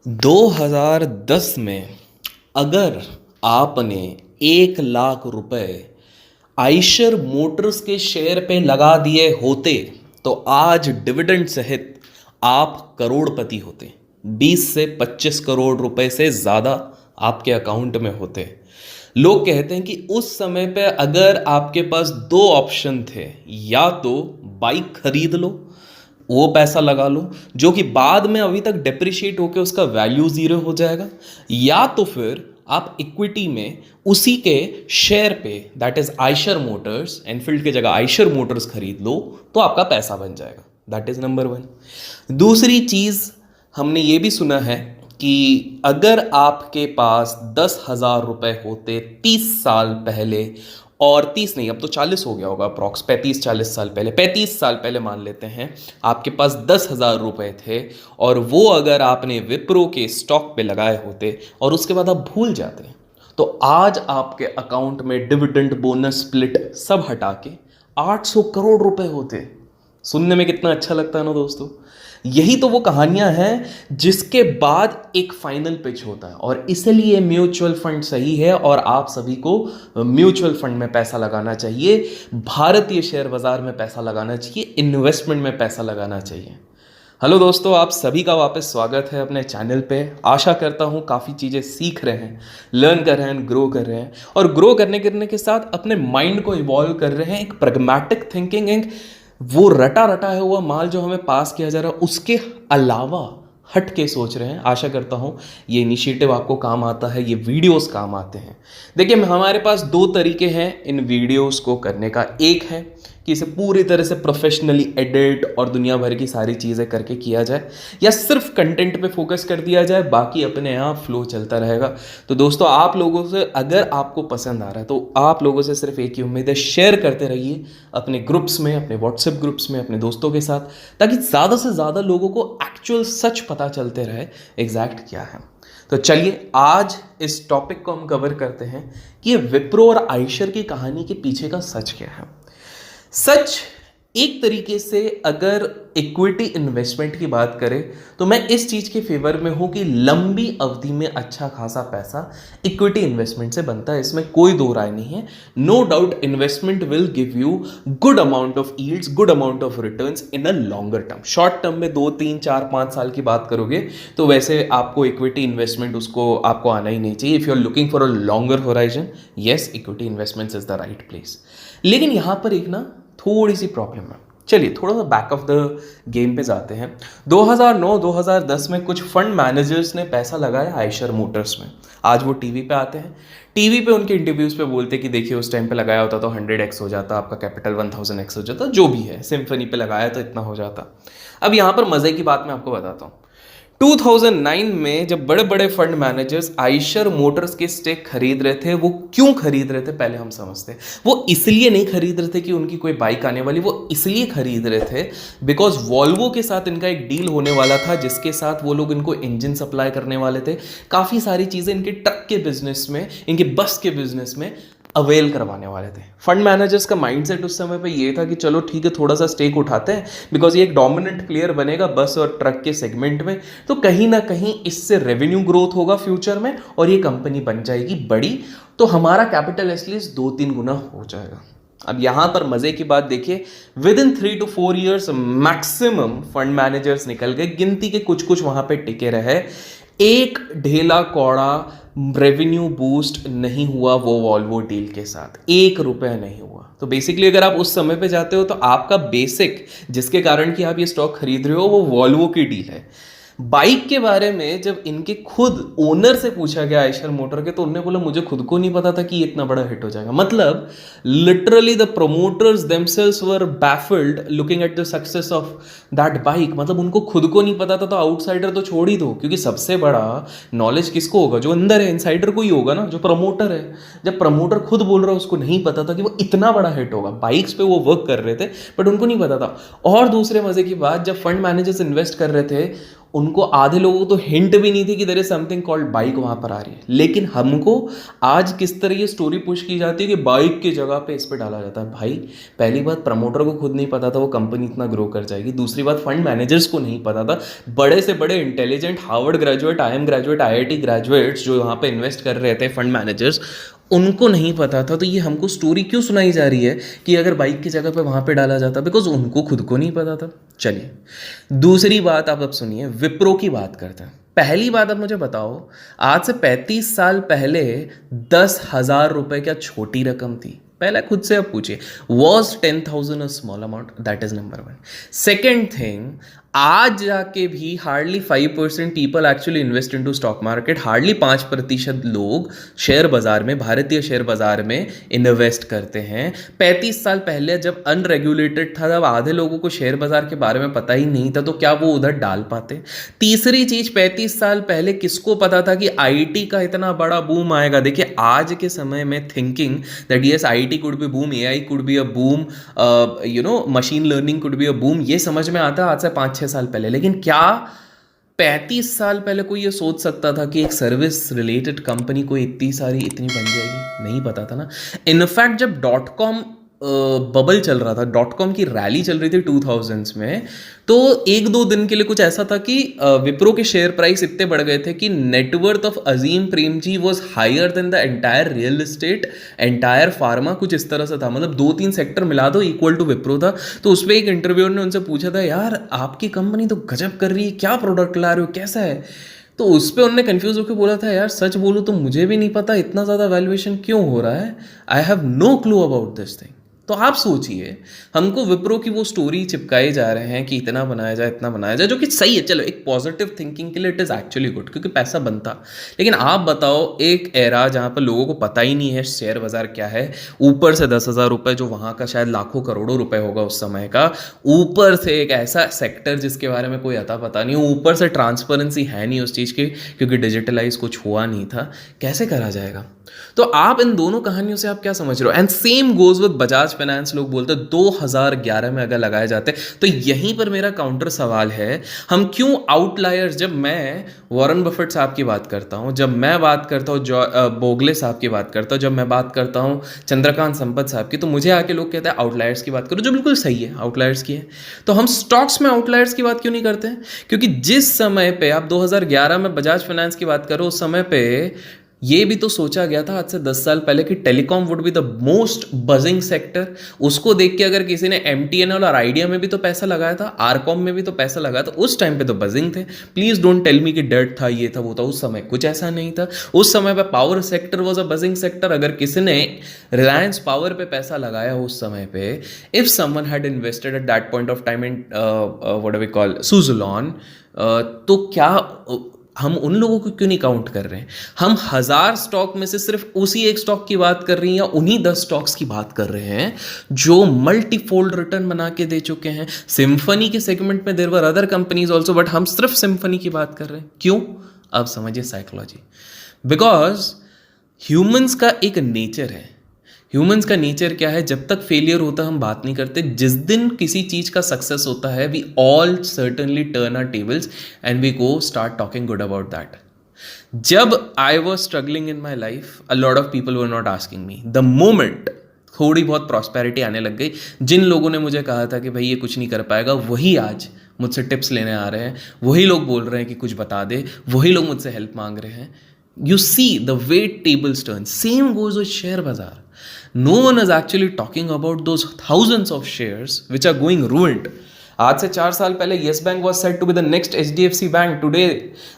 2010 में अगर आपने 1 लाख रुपए आइशर मोटर्स के शेयर पे लगा दिए होते तो आज डिविडेंड सहित आप करोड़पति होते। 20 से 25 करोड़ रुपए से ज़्यादा आपके अकाउंट में होते। लोग कहते हैं कि उस समय पे अगर आपके पास दो ऑप्शन थे, या तो बाइक खरीद लो, वो पैसा लगा लो जो कि बाद में अभी तक डेप्रिशिएट होकर उसका वैल्यू जीरो हो जाएगा, या तो फिर आप इक्विटी में उसी के शेयर पे, that is Eicher Motors, Enfield की जगह आइशर मोटर्स खरीद लो तो आपका पैसा बन जाएगा। That is number one. दूसरी चीज हमने ये भी सुना है कि अगर आपके पास 10,000 रुपए होते 30 साल पहले, और 30 नहीं, अब तो 40 हो गया होगा अप्रॉक्स, 35-40 साल पहले, 35 साल पहले मान लेते हैं, आपके पास 10,000 रुपए थे और वो अगर आपने विप्रो के स्टॉक पे लगाए होते और उसके बाद आप भूल जाते, तो आज आपके अकाउंट में डिविडेंड, बोनस, स्प्लिट सब हटा के 800 करोड़ रुपए होते। सुनने में कितना अच्छा लगता है ना दोस्तों। यही तो वो कहानियां हैं जिसके बाद एक फाइनल पिच होता है, और इसलिए म्यूचुअल फंड सही है और आप सभी को म्यूचुअल फंड में पैसा लगाना चाहिए, भारतीय शेयर बाजार में पैसा लगाना चाहिए, इन्वेस्टमेंट में पैसा लगाना चाहिए। हेलो दोस्तों, आप सभी का वापस स्वागत है अपने चैनल पे। आशा करता हूँ काफ़ी चीज़ें सीख रहे हैं, लर्न कर रहे हैं, ग्रो कर रहे हैं, और ग्रो करने के साथ अपने माइंड को इवॉल्व कर रहे हैं। एक प्रैग्मैटिक थिंकिंग, एक वो रटा रटा है हुआ माल जो हमें पास किया जा रहा है उसके अलावा हट के सोच रहे हैं। आशा करता हूँ ये इनिशिएटिव आपको काम आता है, ये वीडियोस काम आते हैं। देखिए, हमारे पास दो तरीके हैं इन वीडियोस को करने का। एक है कि इसे पूरी तरह से प्रोफेशनली एडिट और दुनिया भर की सारी चीज़ें करके किया जाए, या सिर्फ कंटेंट पे फोकस कर दिया जाए, बाकी अपने आप फ्लो चलता रहेगा। तो दोस्तों, आप लोगों से अगर आपको पसंद आ रहा है तो आप लोगों से सिर्फ एक ही उम्मीद है, शेयर करते रहिए अपने ग्रुप्स में, अपने व्हाट्सएप ग्रुप्स में, अपने दोस्तों के साथ, ताकि ज़्यादा से ज़्यादा लोगों को एक्चुअल सच पता चलते रहे एग्जैक्ट क्या है। तो चलिए आज इस टॉपिक को हम कवर करते हैं कि ये विप्रो और आइशर की कहानी के पीछे का सच क्या है। सच एक तरीके से अगर इक्विटी इन्वेस्टमेंट की बात करें तो मैं इस चीज़ के फेवर में हूं कि लंबी अवधि में अच्छा खासा पैसा इक्विटी इन्वेस्टमेंट से बनता है, इसमें कोई दो राय नहीं है। No doubt investment will give you good amount of yields, good amount of returns in a longer term. Short term में 2-3-4-5 साल की बात करोगे तो वैसे आपको इक्विटी इन्वेस्टमेंट उसको आपको आना ही नहीं चाहिए। If you are looking for a longer horizon, yes, equity investments is the right place. लेकिन यहां पर एक ना थोड़ी सी प्रॉब्लम है। चलिए थोड़ा सा बैक ऑफ द गेम पे जाते हैं। 2009-2010 में कुछ फंड मैनेजर्स ने पैसा लगाया आइशर मोटर्स में। आज वो टीवी पे आते हैं, टीवी पे उनके इंटरव्यूज पे बोलते हैं कि देखिए उस टाइम पे लगाया होता तो 100x हो जाता, आपका कैपिटल 1000x हो जाता, जो भी है, सिम्फनी पे लगाया तो इतना हो जाता। अब यहाँ पर मज़े की बात मैं आपको बताता हूँ। 2009 में जब बड़े बड़े फंड मैनेजर्स आइशर मोटर्स के स्टेक खरीद रहे थे, वो क्यों खरीद रहे थे पहले हम समझते हैं। वो इसलिए नहीं खरीद रहे थे कि उनकी कोई बाइक आने वाली, वो इसलिए खरीद रहे थे बिकॉज वॉल्वो के साथ इनका एक डील होने वाला था जिसके साथ वो लोग इनको इंजन सप्लाई करने वाले थे। काफ़ी सारी चीज़ें इनके ट्रक के बिजनेस में, इनके बस के बिजनेस में अवेल करवाने वाले थे। फंड मैनेजर्स का माइंडसेट उस समय पे ये था कि चलो ठीक है, थोड़ा सा स्टेक उठाते हैं बिकॉज ये एक डोमिनेंट प्लेयर बनेगा बस और ट्रक के सेगमेंट में, तो कहीं ना कहीं इससे रेवेन्यू ग्रोथ होगा फ्यूचर में और ये कंपनी बन जाएगी बड़ी, तो हमारा कैपिटल एटलीस्ट 2-3 गुना हो जाएगा। अब यहां पर मजे की बात देखिए, with in 3 to 4 years maximum fund managers निकल गए, गिनती के कुछ वहां पे टिके रहे। एक ढेला कौड़ा रेवेन्यू बूस्ट नहीं हुआ वो वॉल्वो डील के साथ, 1 रुपया नहीं हुआ। तो बेसिकली अगर आप उस समय पे जाते हो तो आपका बेसिक जिसके कारण कि आप ये स्टॉक खरीद रहे हो वो वॉल्वो की डील है। बाइक के बारे में जब इनके खुद ओनर से पूछा गया आइशर मोटर के, तो उन्होंने बोला मुझे खुद को नहीं पता था कि ये इतना बड़ा हिट हो जाएगा। मतलब literally the promoters themselves were baffled looking at the success of that bike. मतलब उनको खुद को नहीं पता था, तो आउटसाइडर तो छोड़ ही दो, क्योंकि सबसे बड़ा नॉलेज किसको होगा, जो अंदर है, इनसाइडर को ही होगा ना, जो प्रमोटर है। जब प्रमोटर खुद बोल रहा है उसको नहीं पता था कि वो इतना बड़ा हिट होगा। बाइक्स पे वो वर्क कर रहे थे बट उनको नहीं पता था। और दूसरे मजे की बात, जब फंड मैनेजर्स इन्वेस्ट कर रहे थे उनको आधे लोगों को तो हिंट भी नहीं थी कि there is something called bike वहां पर आ रही है। लेकिन हमको आज किस तरह ये स्टोरी पुश की जाती है कि बाइक की जगह पे इस पे डाला जाता है। भाई पहली बात, प्रमोटर को खुद नहीं पता था वो कंपनी इतना ग्रो कर जाएगी। दूसरी बात, फंड मैनेजर्स को नहीं पता था। बड़े से बड़े intelligent Harvard graduate, IIM graduate, IIT graduates जो यहाँ पे इन्वेस्ट कर रहे थे, फंड मैनेजर्स, उनको नहीं पता था। तो ये हमको स्टोरी क्यों सुनाई जा रही है कि अगर बाइक की जगह पे वहां पे डाला जाता, बिकॉज उनको खुद को नहीं पता था। चलिए दूसरी बात आप अब सुनिए, विप्रो की बात करते हैं। पहली बात, अब मुझे बताओ, आज से 35 साल पहले 10,000 रुपए क्या छोटी रकम थी? पहले खुद से अब पूछिए, was 10,000 a small amount? That is number one. Second thing, आज जाके भी hardly 5% people actually invest into stock market. Hardly 5% लोग शेयर बाजार में, भारतीय शेयर बाजार में इन्वेस्ट करते हैं। 35 साल पहले जब अनरेगुलेटेड था, जब आधे लोगों को शेयर बाजार के बारे में पता ही नहीं था, तो क्या वो उधर डाल पाते? तीसरी चीज, 35 साल पहले किसको पता था कि आईटी का इतना बड़ा बूम आएगा? देखिए आज के समय में thinking that yes IT could be boom, AI could be a boom, machine learning could be a boom, ये समझ में आता है आज से 5-6 साल पहले। लेकिन क्या 35 साल पहले कोई ये सोच सकता था कि एक सर्विस रिलेटेड कंपनी कोई इतनी बन जाएगी? नहीं पता था ना। इनफैक्ट जब डॉट कॉम बबल चल रहा था, डॉट कॉम की रैली चल रही थी 2000s में, तो 1-2 दिन के लिए कुछ ऐसा था कि विप्रो के शेयर प्राइस इतने बढ़ गए थे कि net worth of Azim Premji was higher than the entire real estate, entire pharma, कुछ इस तरह से था। मतलब 2-3 सेक्टर मिला दो इक्वल टू विप्रो था। तो उस पर एक इंटरव्यूअर ने उनसे पूछा था, यार आपकी कंपनी तो गजब कर रही है, क्या प्रोडक्ट ला रहे हो, कैसा है? तो उस पर उन्होंने कंफ्यूज होकर बोला था, यार सच बोलूँ तो मुझे भी नहीं पता इतना ज़्यादा वैल्यूएशन क्यों हो रहा है। I have no clue about this thing. तो आप सोचिए, हमको विप्रो की वो स्टोरी चिपकाए जा रहे हैं कि इतना बनाया जाए, इतना बनाया जाए, जो कि सही है, चलो एक पॉजिटिव थिंकिंग के लिए इट इज़ एक्चुअली गुड, क्योंकि पैसा बनता। लेकिन आप बताओ, एक एरा जहाँ पर लोगों को पता ही नहीं है शेयर बाजार क्या है, ऊपर से 10,000 रुपये जो वहाँ का शायद लाखों करोड़ों रुपए होगा उस समय का, ऊपर से एक ऐसा सेक्टर जिसके बारे में कोई अता पता नहीं, ऊपर से ट्रांसपेरेंसी है नहीं उस चीज़ की, क्योंकि डिजिटलाइज कुछ हुआ नहीं था, कैसे करा जाएगा? तो आप इन दोनों कहानियों से आप क्या समझ रहे हो? And same goes with Bajaj finance. लोग बोलते हैं 2011 में अगर लगाए जाते, तो यहीं पर मेरा काउंटर सवाल है, हम क्यों आउटलायर्स? जब मैं वॉरेन बफेट साहब की बात करता हूं, जब मैं बात करता हूं बोगले साहब की बात करता हूं, जब मैं बात करता हूं चंद्रकांत संपत साहब की, तो मुझे आके लोग कहते हैं आउटलायर्स की बात करो, जो बिल्कुल सही है, आउटलायर्स की है। तो हम स्टॉक्स में आउटलायर्स की बात क्यों नहीं करते हैं? क्योंकि जिस समय पे आप 2011 में बजाज फाइनेंस की बात करो, उस समय पे ये भी तो सोचा गया था आज से 10 साल पहले कि telecom would be the most buzzing sector. उसको देख के अगर किसी ने MTNL और आइडिया में भी तो पैसा लगाया था, आरकॉम में भी तो पैसा लगाया था, उस टाइम पे तो बजिंग थे। प्लीज डोंट टेल मी कि डेड था, ये था, वो था। उस समय कुछ ऐसा नहीं था। उस समय पे power sector was a buzzing sector. अगर किसी ने रिलायंस पावर पे पैसा लगाया उस समय पे, if someone had invested at that point of time in what do we call Suzlon, तो क्या हम उन लोगों को क्यों नहीं काउंट कर रहे हैं? हम 1000 स्टॉक में से सिर्फ उसी एक स्टॉक की बात कर रहे हैं, या उन्हीं 10 स्टॉक्स की बात कर रहे हैं जो मल्टीफोल्ड रिटर्न बना के दे चुके हैं। सिम्फनी के सेगमेंट में there were other companies also, but हम सिर्फ सिम्फनी की बात कर रहे हैं। क्यों? अब समझिए साइकोलॉजी। बिकॉज ह्यूमंस का एक नेचर है। ह्यूमंस का नेचर क्या है? जब तक फेलियर होता है हम बात नहीं करते। जिस दिन किसी चीज का सक्सेस होता है, we all certainly turn our tables and we go start talking good about that. जब I was struggling in my life, a lot of people were not asking me. The moment थोड़ी बहुत prosperity आने लग गई, जिन लोगों ने मुझे कहा था कि भाई ये कुछ नहीं कर पाएगा, वही आज मुझसे टिप्स लेने आ रहे हैं। वही लोग बोल रहे हैं कि कुछ बता दे, वही लोग मुझसे हेल्प मांग रहे हैं। You see the way tables turn. Same goes with share bazaar. No one is actually talking about those thousands of shares which are going ruined. आज से 4 साल पहले Yes Bank was said to be the next HDFC Bank. Today,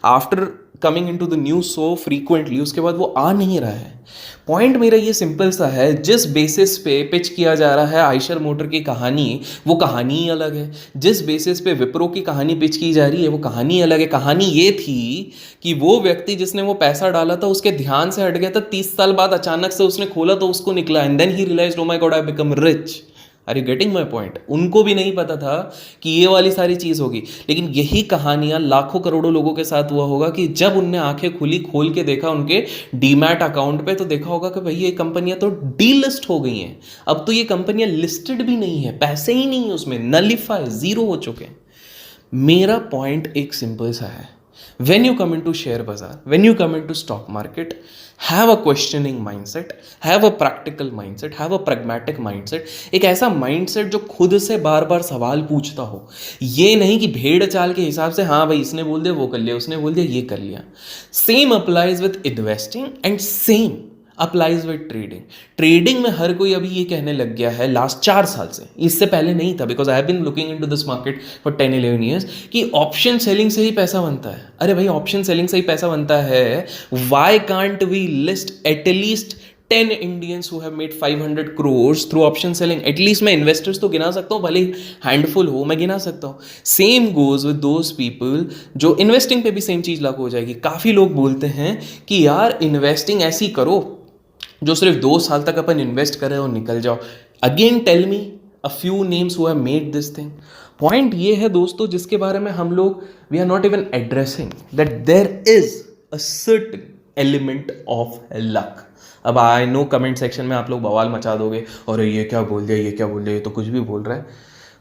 after coming into the news so frequently, उसके बाद वो आ नहीं रहा है। पॉइंट मेरा ये सिंपल सा है, जिस बेसिस पे पिच किया जा रहा है आइशर मोटर की कहानी, वो कहानी ही अलग है। जिस बेसिस पे विप्रो की कहानी पिच की जा रही है, वो कहानी अलग है। कहानी ये थी कि वो व्यक्ति जिसने वो पैसा डाला था, उसके ध्यान से हट गया था। 30 साल बाद अचानक से उसने खोला तो उसको निकला, and then he realized, oh my God, I become rich. Are you getting my point? उनको भी नहीं पता था कि ये वाली सारी चीज़ होगी। लेकिन यही कहानियां लाखों करोड़ों लोगों के साथ हुआ होगा कि जब उनने आंखें खोल के देखा उनके डीमैट अकाउंट पे, तो देखा होगा कि भाई ये कंपनियां तो डीलिस्ट हो गई हैं। अब तो ये कंपनियां लिस्टेड भी नहीं है, पैसे ही नहीं है उसमें, नलिफाई, जीरो हो चुके हैं। मेरा पॉइंट एक सिंपल सा है, when you come into share bazaar, when you come into stock market, have a questioning mindset, have a practical mindset, have a pragmatic mindset, एक ऐसा mindset जो खुद से बार बार सवाल पूछता हो, ये नहीं कि भेड़ चाल के हिसाब से हाँ भाई इसने बोल दिया वो कर लिया, उसने बोल दिया ये कर लिया. Same applies with investing and same applies with trading. Trading में हर कोई अभी ये कहने लग गया है लास्ट 4 साल से, इससे पहले नहीं था, because I have been looking into this market for 10-11 years, कि ऑप्शन सेलिंग से ही पैसा बनता है. अरे भाई ऑप्शन सेलिंग से ही पैसा बनता है. Why can't we list at least 10 Indians who have made 500 crores through option selling? At least मैं इन्वेस्टर्स तो गिना सकता हूँ, भले हैंडफुल हो मैं गिना सकता हूँ. Same goes with those people जो इन्वेस्टिंग पे भी सेम चीज़ लागू हो जाएगी. काफ़ी लोग बोलते हैं कि यार इन्वेस्टिंग ऐसी करो जो सिर्फ 2 साल तक अपन इन्वेस्ट करें और निकल जाओ. Again tell me a few names who have made this thing. Point ये है दोस्तों जिसके बारे में हम लोग we are not even addressing that there is a certain element of luck. अब आई नो कमेंट सेक्शन में आप लोग बवाल मचा दोगे और ये क्या बोल दिया, ये क्या बोल दिया, ये तो कुछ भी बोल रहा है.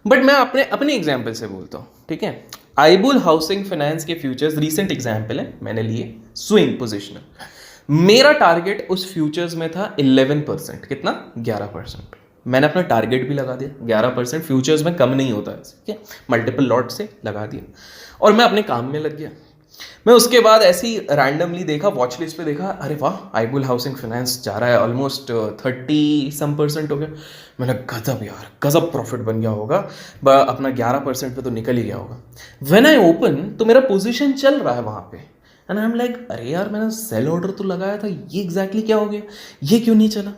बट मैं अपने एग्जाम्पल से बोलता हूँ, ठीक है. आईबुल हाउसिंग फाइनेंस के फ्यूचर्स रीसेंट एग्जाम्पल है, मैंने लिए स्विंग पोजिशनर. मेरा टारगेट उस फ्यूचर्स में था 11%. कितना? 11%. मैंने अपना टारगेट भी लगा दिया 11%. फ्यूचर्स में कम नहीं होता है, ठीक है. मल्टीपल लॉट से लगा दिया और मैं अपने काम में लग गया. मैं उसके बाद ऐसे ही रैंडमली देखा, वॉच लिस्ट पे देखा, अरे वाह आईबुल हाउसिंग फाइनेंस जा रहा है ऑलमोस्ट 30% हो गया. मैंने गजब यार, गजब प्रॉफिट बन गया होगा, अपना 11% पे तो निकल ही गया होगा. व्हेन आई ओपन तो मेरा पोजीशन चल रहा है वहाँ पे एंड आई एम लाइक अरे यार मैंने सेल ऑर्डर तो लगाया था, ये एग्जैक्टली क्या हो गया, ये क्यों नहीं चला.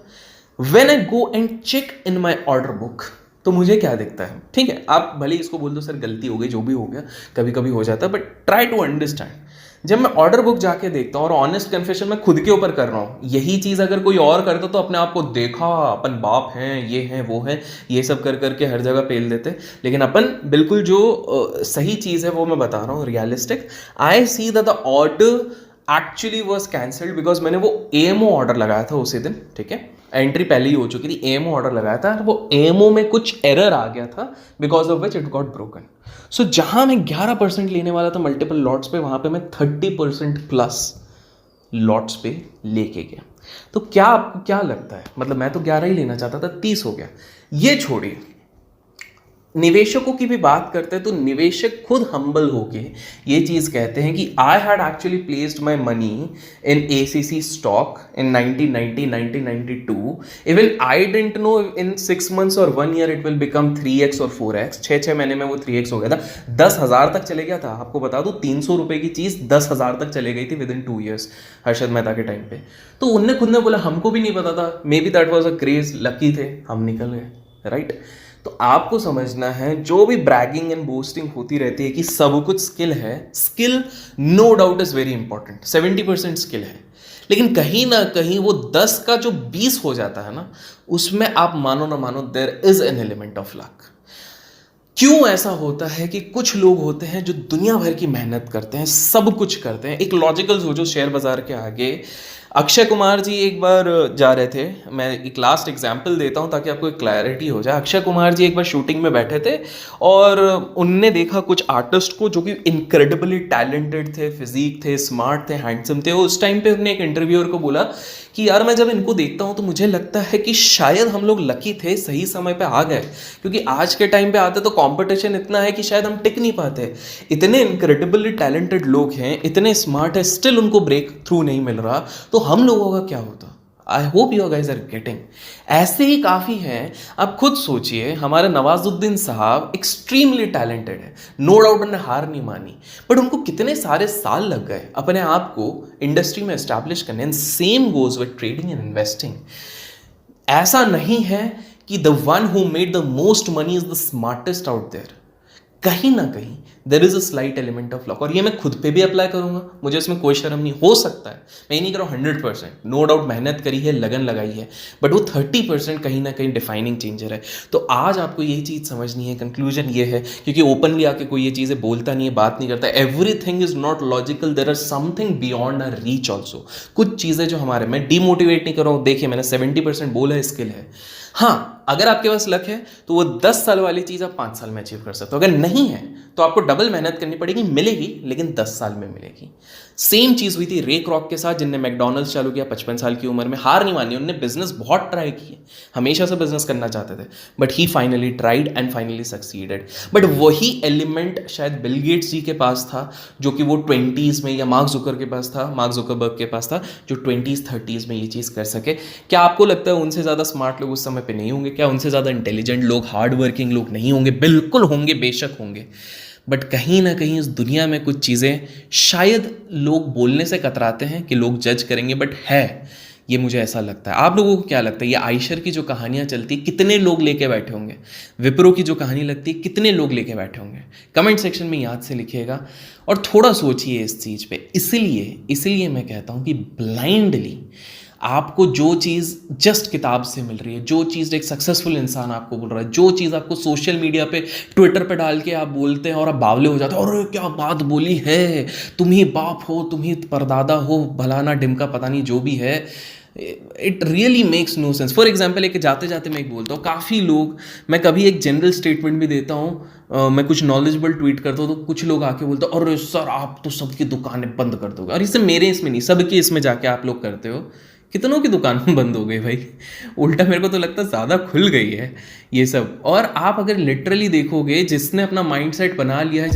When I go and check in my order book तो मुझे क्या दिखता है, ठीक है आप भले इसको बोल दो सर गलती हो गई, जो भी हो गया कभी कभी हो जाता है, बट ट्राई टू अंडरस्टैंड. जब मैं ऑर्डर बुक जाके देखता हूँ और ऑनेस्ट कन्फेशन मैं खुद के ऊपर कर रहा हूँ, यही चीज़ अगर कोई और करता तो अपने आप को देखा अपन बाप हैं, ये हैं वो हैं, ये सब कर करके हर जगह पेल देते. लेकिन अपन बिल्कुल जो सही चीज़ है वो मैं बता रहा हूँ, realistic. I see that the order actually was cancelled because मैंने वो एएमओ ऑर्डर लगाया था उसी दिन, ठीक है. एंट्री पहले ही हो चुकी थी, एएमओ ऑर्डर लगाया था, वो एएमओ में कुछ एरर आ गया था because of which it got broken. So जहां मैं 11% लेने वाला था मल्टीपल लॉट्स पे, वहां पे मैं 30% प्लस लॉट्स पे लेके गया. तो क्या आपको क्या लगता है, मतलब मैं तो 11 ही लेना चाहता था, 30 हो गया. ये छोड़िए, निवेशकों की भी बात करते हैं तो निवेशक खुद हम्बल होके ये चीज़ कहते हैं कि I had actually placed my money in ACC stock in 1990 1992. Even I didn't know in 6 months और 1 year it will become 3x और 4x. 6 महीने में वो 3x हो गया था, 10,000 तक चले गया था. आपको बता दूं 300 रुपये की चीज़ 10,000 तक चले गई थी with in 2 years Harshad Mehta के टाइम पे. तो उनने खुद ने बोला हमको भी नहीं पता था, may be that was a craze, lucky थे हम निकल गए, राइट. तो आपको समझना है जो भी ब्रैगिंग एंड बोस्टिंग होती रहती है कि सब कुछ स्किल है, skill no doubt is very important, 70% skill है, लेकिन कहीं ना कहीं वो 10 का जो 20 हो जाता है ना, उसमें आप मानो ना मानो there is an element of luck. क्यों ऐसा होता है कि कुछ लोग होते हैं जो दुनिया भर की मेहनत करते हैं, सब कुछ करते हैं, एक लॉजिकल सोचो शेयर बाजार के आगे. अक्षय कुमार जी एक बार जा रहे थे, मैं एक लास्ट एग्जाम्पल देता हूँ ताकि आपको एक क्लैरिटी हो जाए. अक्षय कुमार जी एक बार शूटिंग में बैठे थे और उनने देखा कुछ आर्टिस्ट को जो कि इनक्रेडिबली टैलेंटेड थे, फिजिक थे, स्मार्ट थे, हैंडसम थे. उस टाइम पे उन्होंने एक इंटरव्यूअर को बोला कि यार मैं जब इनको देखता हूँ तो मुझे लगता है कि शायद हम लोग लकी थे, सही समय पे आ गए, क्योंकि आज के टाइम पे आते तो कंपटीशन इतना है कि शायद हम टिक नहीं पाते. इतने इनक्रेडिबली टैलेंटेड लोग हैं, इतने स्मार्ट है, स्टिल उनको ब्रेक थ्रू नहीं मिल रहा, तो हम लोगों का क्या होता. I hope you guys are getting. ऐसे ही काफ़ी हैं. आप खुद सोचिए, हमारे नवाजुद्दीन साहब एक्सट्रीमली टैलेंटेड है, नो डाउट, उन्होंने हार नहीं मानी, बट उनको कितने सारे साल लग गए अपने आप को इंडस्ट्री में एस्टैब्लिश करने. And same goes with trading and investing. ऐसा नहीं है कि the one who made the most money is the smartest out there. कहीं ना कहीं there is a slight element of luck, और ये मैं खुद पे भी अप्लाई करूंगा, मुझे इसमें कोई शर्म नहीं. हो सकता है मैं ये नहीं कर रहा हूँ 100%, नो डाउट मेहनत करी है, लगन लगाई है, बट वो 30% कहीं ना कहीं डिफाइनिंग चेंजर है. तो आज आपको यही चीज़ समझनी है. कंक्लूजन ये है, क्योंकि ओपनली आके कोई ये चीज़ें बोलता नहीं है, बात नहीं करता. Everything is not logical, there are something beyond our reach also. कुछ चीज़ें जो हमारे, मैं डीमोटिवेट नहीं कर रहा हूँ, देखिए मैंने 70% बोला है, स्किल है. हाँ, अगर आपके पास लक है तो वो 10 साल वाली चीज़ आप 5 साल में अचीव कर सकते हो. अगर नहीं है तो आपको डबल मेहनत करनी पड़ेगी, मिलेगी लेकिन 10 साल में मिलेगी। सेम चीज़ हुई थी रे क्रॉक के साथ, जिनने मैकडोनल्ड्स चालू किया 55 साल की उम्र में, हार नहीं मानी, उन्होंने बिजनेस बहुत ट्राई किए, हमेशा से बिजनेस करना चाहते थे, but he finally tried and finally succeeded. But वही एलिमेंट शायद बिल गेट्स जी के पास था, जो कि वो 20s में, या मार्क जुकरबर्ग के पास था, जो 20s 30s में ये चीज़ कर सके। क्या आपको लगता है उनसे ज़्यादा स्मार्ट लोग उस समय पे नहीं होंगे? क्या उनसे ज़्यादा इंटेलिजेंट लोग, हार्ड वर्किंग लोग नहीं होंगे? बिल्कुल होंगे, बेशक होंगे। बट कहीं ना कहीं इस दुनिया में कुछ चीज़ें शायद लोग बोलने से कतराते हैं कि लोग जज करेंगे, बट है, ये मुझे ऐसा लगता है। आप लोगों को क्या लगता है? ये आयशर की जो कहानियाँ चलती, कितने लोग लेके बैठे होंगे? विप्रो की जो कहानी लगती है, कितने लोग लेके बैठे होंगे? कमेंट सेक्शन में याद से लिखिएगा और थोड़ा सोचिए इस चीज़ पे। इसलिए मैं कहता हूँ कि ब्लाइंडली आपको जो चीज़ जस्ट किताब से मिल रही है, जो चीज़ एक सक्सेसफुल इंसान आपको बोल रहा है, जो चीज़ आपको सोशल मीडिया पे, ट्विटर पे डाल के आप बोलते हैं और आप बावले हो जाते हैं, और क्या बात बोली है, तुम ही बाप हो, तुम ही परदादा हो, भलाना ढिमका पता नहीं जो भी है, it really makes no sense. For example, एक जाते जाते मैं एक बोलता हूँ, काफ़ी लोग, मैं कभी एक जनरल स्टेटमेंट भी देता हूँ, मैं कुछ नॉलेजेबल ट्वीट करता हूँ, तो कुछ लोग आके बोलते हैं, अरे सर आप तो सबकी दुकानें बंद कर दोगे। और इससे मेरे इसमें नहीं, सबकी इसमें जाके आप लोग करते हो। कितनों की दुकान बंद हो गई भाई? उल्टा मेरे को तो लगता है ज़्यादा खुल गई है ये सब। और आप अगर लिटरली देखोगे, जिसने अपना माइंडसेट बना लिया है,